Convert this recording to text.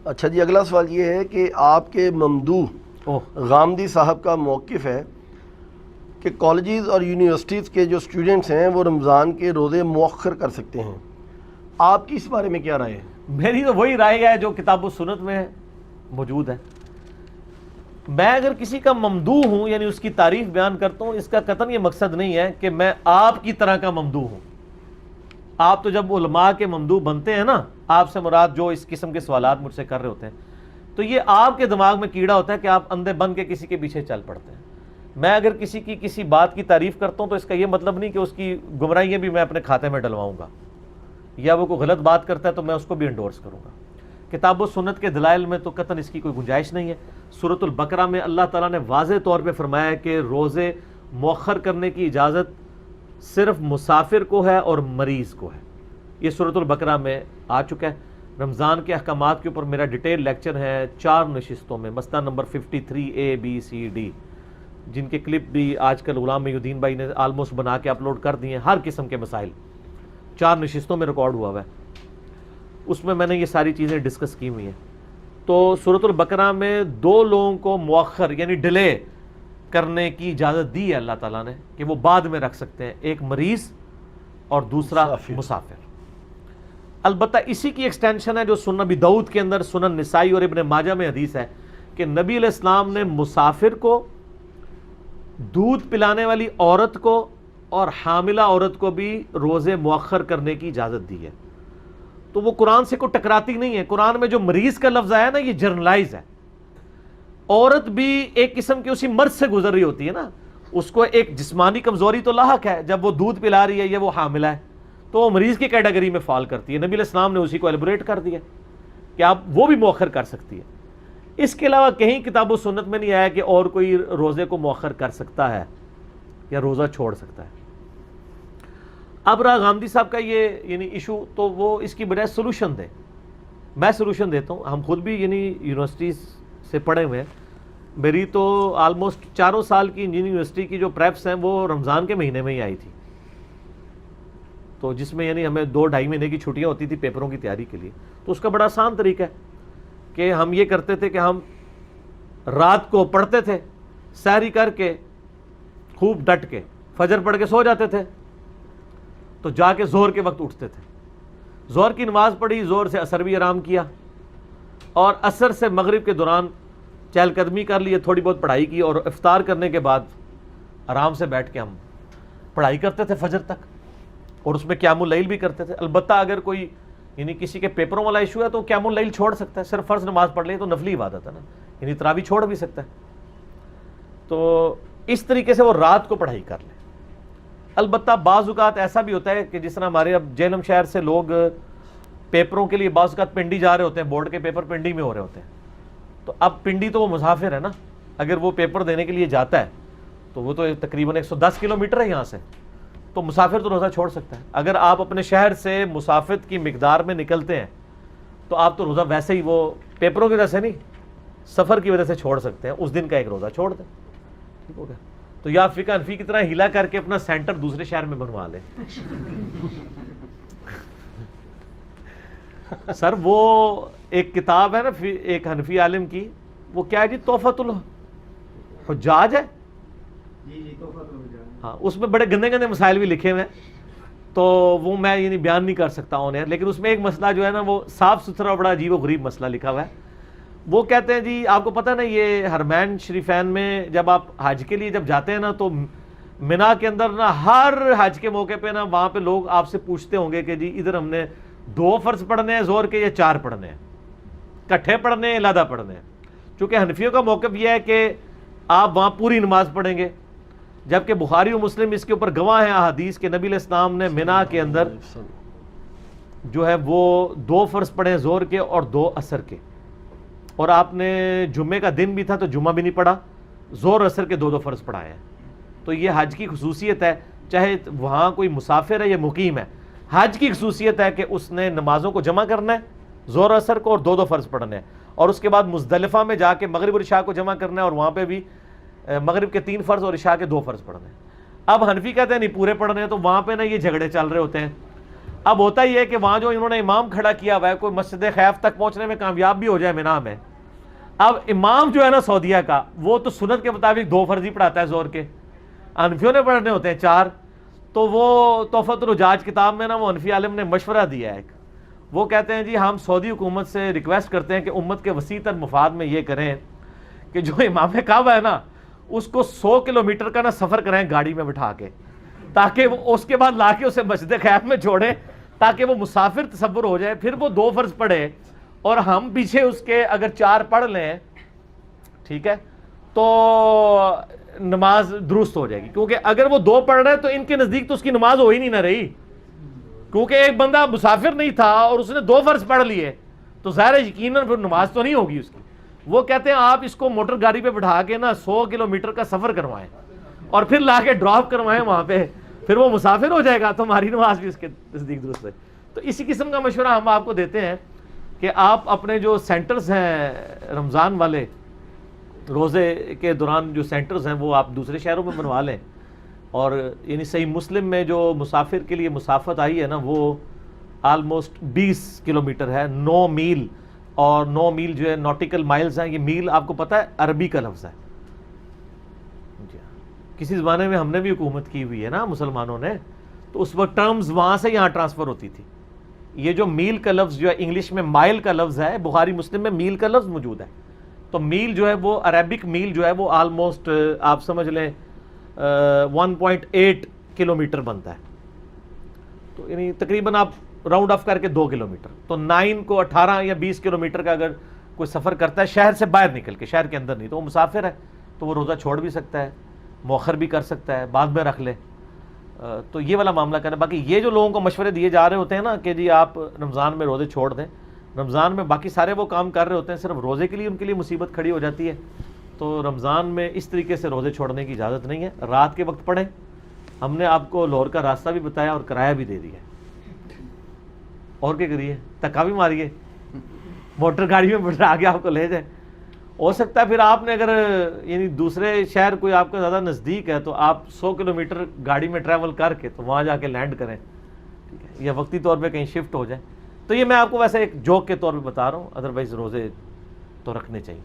اچھا جی، اگلا سوال یہ ہے کہ آپ کے ممدوح غامدی صاحب کا موقف ہے کہ کالجز اور یونیورسٹیز کے جو اسٹوڈنٹس ہیں وہ رمضان کے روزے مؤخر کر سکتے ہیں، آپ کی اس بارے میں کیا رائے ہے؟ میری تو وہی رائے ہے جو کتاب و سنت میں موجود ہے۔ میں اگر کسی کا ممدوح ہوں یعنی اس کی تعریف بیان کرتا ہوں، اس کا قطعاً یہ مقصد نہیں ہے کہ میں آپ کی طرح کا ممدوح ہوں۔ آپ تو جب علماء کے ممدوح بنتے ہیں نا، آپ سے مراد جو اس قسم کے سوالات مجھ سے کر رہے ہوتے ہیں، تو یہ آپ کے دماغ میں کیڑا ہوتا ہے کہ آپ اندھے بن کے کسی کے پیچھے چل پڑتے ہیں۔ میں اگر کسی بات کی تعریف کرتا ہوں تو اس کا یہ مطلب نہیں کہ اس کی گمراہیاں بھی میں اپنے کھاتے میں ڈلواؤں گا، یا وہ کوئی غلط بات کرتا ہے تو میں اس کو بھی انڈورس کروں گا۔ کتاب و سنت کے دلائل میں تو قطعاً اس کی کوئی گنجائش نہیں ہے۔ سورۃ البقرہ میں اللہ تعالیٰ نے واضح طور پہ فرمایا ہے کہ روزے مؤخر کرنے کی اجازت صرف مسافر کو ہے اور مریض کو ہے۔ یہ سورۃ البقرہ میں آ چکا ہے۔ رمضان کے احکامات کے اوپر میرا ڈیٹیل لیکچر ہے 4 نشستوں میں، مسئلہ number 53A B C D، جن کے کلپ بھی آج کل غلام محی الدین بھائی نے آلموسٹ بنا کے اپلوڈ کر دیے ہیں۔ ہر قسم کے مسائل 4 نشستوں میں ریکارڈ ہوا ہے، اس میں نے یہ ساری چیزیں ڈسکس کی ہوئی ہیں۔ تو سورۃ البقرہ میں 2 لوگوں کو مؤخر یعنی ڈیلے کرنے کی اجازت دی ہے اللہ تعالیٰ نے کہ وہ بعد میں رکھ سکتے ہیں، ایک مریض اور دوسرا مسافر۔ البتہ اسی کی ایکسٹینشن ہے جو سنن ابی داؤد کے اندر، سنن نسائی اور ابن ماجہ میں حدیث ہے کہ نبی علیہ السلام نے مسافر کو، دودھ پلانے والی عورت کو اور حاملہ عورت کو بھی روزے مؤخر کرنے کی اجازت دی ہے۔ تو وہ قرآن سے کوئی ٹکراتی نہیں ہے۔ قرآن میں جو مریض کا لفظ آیا نا، یہ جرنلائز ہے۔ عورت بھی ایک قسم کی اسی مرض سے گزر رہی ہوتی ہے نا، اس کو ایک جسمانی کمزوری تو لاحق ہے جب وہ دودھ پلا رہی ہے یا وہ حاملہ ہے، تو وہ مریض کی کیٹیگری میں فال کرتی ہے۔ نبی علیہ السلام نے اسی کو ایلیبریٹ کر دیا کہ آپ وہ بھی مؤخر کر سکتی ہے۔ اس کے علاوہ کہیں کتاب و سنت میں نہیں آیا کہ اور کوئی روزے کو مؤخر کر سکتا ہے یا روزہ چھوڑ سکتا ہے۔ اب رہا غامدی صاحب کا یہ یعنی ایشو، تو وہ اس کی بجائے سولوشن دے۔ میں سولوشن دیتا ہوں، ہم خود بھی یعنی یونیورسٹیز سے پڑھے ہوئے ہیں۔ میری تو آلموسٹ 4 سال کی انجینئرنگ یونیورسٹی کی جو پریپس ہیں وہ رمضان کے مہینے میں ہی آئی تھی، تو جس میں یعنی ہمیں 2-2.5 مہینے کی چھٹیاں ہوتی تھی پیپروں کی تیاری کے لیے۔ تو اس کا بڑا آسان طریقہ ہے کہ ہم یہ کرتے تھے کہ ہم رات کو پڑھتے تھے، سحری کر کے خوب ڈٹ کے فجر پڑھ کے سو جاتے تھے، تو جا کے ظہر کے وقت اٹھتے تھے، ظہر کی نماز پڑھی، ظہر سے عصر بھی آرام کیا، اور عصر سے مغرب کے دوران چہل قدمی کر لی، تھوڑی بہت پڑھائی کی، اور افطار کرنے کے بعد آرام سے بیٹھ کے ہم پڑھائی کرتے تھے فجر تک، اور اس میں قیام اللیل بھی کرتے تھے۔ البتہ اگر کوئی یعنی کسی کے پیپروں والا ایشو ہے تو قیام اللیل چھوڑ سکتا ہے، صرف فرض نماز پڑھ لے تو نفلی عبادت ہے نا، یعنی تراویح چھوڑ بھی سکتا ہے۔ تو اس طریقے سے وہ رات کو پڑھائی کر لے۔ البتہ بعض اوقات ایسا بھی ہوتا ہے کہ جس طرح ہمارے اب جہلم شہر سے لوگ پیپروں کے لیے بعض اوقات پنڈی جا رہے ہوتے ہیں، بورڈ کے پیپر پنڈی میں ہو رہے ہوتے ہیں، تو اب پنڈی تو وہ مسافر ہے نا، اگر وہ پیپر دینے کے لیے جاتا ہے تو وہ تو تقریباً 110 کلومیٹر ہے یہاں سے، تو مسافر تو روزہ چھوڑ سکتا ہے۔ اگر آپ اپنے شہر سے مسافت کی مقدار میں نکلتے ہیں تو آپ تو روزہ ویسے ہی، وہ پیپروں کی وجہ سے نہیں، سفر کی وجہ سے چھوڑ سکتے ہیں، اس دن کا ایک روزہ چھوڑ دیں، ٹھیک ہو گیا۔ تو یا فقہ حنفی کی طرح ہیلا کر کے اپنا سینٹر دوسرے شہر میں بنوا لیں۔ سر وہ ایک کتاب ہے نا ایک حنفی عالم کی، وہ کیا ہے جی، تحفۃ الحجاج ہے، ہاں، اس میں بڑے گندے گندے مسائل بھی لکھے ہوئے ہیں، تو وہ میں یعنی بیان نہیں کر سکتا ہوں یار، لیکن اس میں ایک مسئلہ جو ہے نا وہ صاف ستھرا بڑا عجیب و غریب مسئلہ لکھا ہوا ہے۔ وہ کہتے ہیں جی، آپ کو پتہ نا یہ حرمین شریفین میں جب آپ حج کے لیے جب جاتے ہیں نا، تو منا کے اندر نا ہر حج کے موقع پہ نا وہاں پہ لوگ آپ سے پوچھتے ہوں گے کہ جی ادھر ہم نے 2 فرض پڑھنے ہیں ظہر کے یا 4 پڑھنے ہیں، کٹھے پڑھنے ہیں علیحدہ پڑھنے ہیں۔ چونکہ حنفیوں کا موقف یہ ہے کہ آپ وہاں پوری نماز پڑھیں گے، جبکہ بخاری و مسلم اس کے اوپر گواہ ہیں احادیث کے نبی علیہ السلام نے منا کے اندر جو ہے وہ 2 فرض پڑھے ظہر کے اور 2 عصر کے، اور آپ نے جمعے کا دن بھی تھا تو جمعہ بھی نہیں پڑھا، ظہر عصر کے 2 فرض پڑھائے ہیں۔ تو یہ حج کی خصوصیت ہے، چاہے وہاں کوئی مسافر ہے یا مقیم ہے، حج کی خصوصیت ہے کہ اس نے نمازوں کو جمع کرنا ہے، ظہر عصر کو، اور 2 فرض پڑھنے ہیں، اور اس کے بعد مزدلفہ میں جا کے مغرب اور عشاء کو جمع کرنا ہے، اور وہاں پہ بھی مغرب کے 3 فرض اور عشاء کے 2 فرض پڑھنے ہیں۔ اب حنفی کہتے ہیں نہیں پورے پڑھنے ہیں، تو وہاں پہ نا یہ جھگڑے چل رہے ہوتے ہیں۔ اب ہوتا ہی ہے کہ وہاں جو انہوں نے امام کھڑا کیا ہوا ہے، کوئی مسجد خیف تک پہنچنے میں کامیاب بھی ہو جائے مینا میں، اب امام جو ہے نا سعودیہ کا، وہ تو سنت کے مطابق 2 فرضی پڑھاتا ہے زور کے، حنفیوں نے پڑھنے ہوتے ہیں 4. تو وہ تحفۃ الحجاج کتاب میں نا وہ حنفی عالم نے مشورہ دیا ہے ایک، وہ کہتے ہیں جی ہم سعودی حکومت سے ریکویسٹ کرتے ہیں کہ امت کے وسیع تر مفاد میں یہ کریں کہ جو امام کعبہ ہے نا اس کو 100 کلومیٹر کا نا سفر کریں گاڑی میں بٹھا کے، تاکہ وہ اس کے بعد لا کے اسے مسجد خیف میں چھوڑے، تاکہ وہ مسافر تصور ہو جائے، پھر وہ 2 فرض پڑھے اور ہم پیچھے اس کے اگر 4 پڑھ لیں، ٹھیک ہے، تو نماز درست ہو جائے گی. کیونکہ اگر وہ 2 پڑھ رہے ہیں تو ان کے نزدیک تو اس کی نماز ہو ہی نہیں نہ رہی، کیونکہ ایک بندہ مسافر نہیں تھا اور اس نے 2 فرض پڑھ لیے تو ظاہر ہے یقیناً پھر نماز تو نہیں ہوگی اس کی. وہ کہتے ہیں آپ اس کو موٹر گاڑی پہ بٹھا کے نا 100 کلومیٹر کا سفر کروائیں اور پھر لا کے ڈراپ کروائیں وہاں پہ، پھر وہ مسافر ہو جائے گا تو ہماری نماز بھی اس کے نزدیک درست ہے. تو اسی قسم کا مشورہ ہم آپ کو دیتے ہیں کہ آپ اپنے جو سینٹرز ہیں رمضان والے، روزے کے دوران جو سینٹرز ہیں وہ آپ دوسرے شہروں میں بنوا لیں. اور یعنی صحیح مسلم میں جو مسافر کے لیے مسافت آئی ہے نا وہ آلموسٹ 20 کلومیٹر ہے، 9 میل، اور 9 میل جو ہے نوٹیکل مائلز ہیں. یہ میل آپ کو پتہ ہے عربی کا لفظ ہے. کسی زمانے میں ہم نے بھی حکومت کی ہوئی ہے نا مسلمانوں نے، تو اس وقت ٹرمز وہاں سے یہاں ٹرانسفر ہوتی تھی. یہ جو میل کا لفظ جو ہے انگلش میں مائل کا لفظ ہے، بخاری مسلم میں میل کا لفظ موجود ہے. تو میل جو ہے وہ عربک میل جو ہے وہ آلموسٹ آپ سمجھ لیں 1.8 کلومیٹر بنتا ہے. تو یعنی تقریباً آپ راؤنڈ آف کر کے 2 کلومیٹر، تو 9 کو 18 یا 20 کلومیٹر کا اگر کوئی سفر کرتا ہے شہر سے باہر نکل کے، شہر کے اندر نہیں، تو وہ مسافر ہے، تو وہ روزہ چھوڑ بھی سکتا ہے، مؤخر بھی کر سکتا ہے، بعد میں رکھ لے. تو یہ والا معاملہ کرنا. باقی یہ جو لوگوں کو مشورے دیے جا رہے ہوتے ہیں نا کہ جی آپ رمضان میں روزے چھوڑ دیں، رمضان میں باقی سارے وہ کام کر رہے ہوتے ہیں، صرف روزے کے لیے ان کے لیے مصیبت کھڑی ہو جاتی ہے. تو رمضان میں اس طریقے سے روزے چھوڑنے کی اجازت نہیں ہے. رات کے وقت پڑھیں. ہم نے آپ کو لاہور کا راستہ بھی بتایا اور کرایہ بھی دے دیا. اور کیا کریے، تکا بھی ماریے، موٹر گاڑی میں بٹھا کے آپ کو لے جائیں. ہو سکتا ہے پھر آپ نے اگر یعنی دوسرے شہر کوئی آپ کا زیادہ نزدیک ہے تو آپ 100 کلومیٹر گاڑی میں ٹریول کر کے تو وہاں جا کے لینڈ کریں، ٹھیک ہے، یا وقتی طور پہ کہیں شفٹ ہو جائیں. تو یہ میں آپ کو ویسے ایک جوک کے طور پہ بتا رہا ہوں، ادروائز روزے تو رکھنے چاہیے.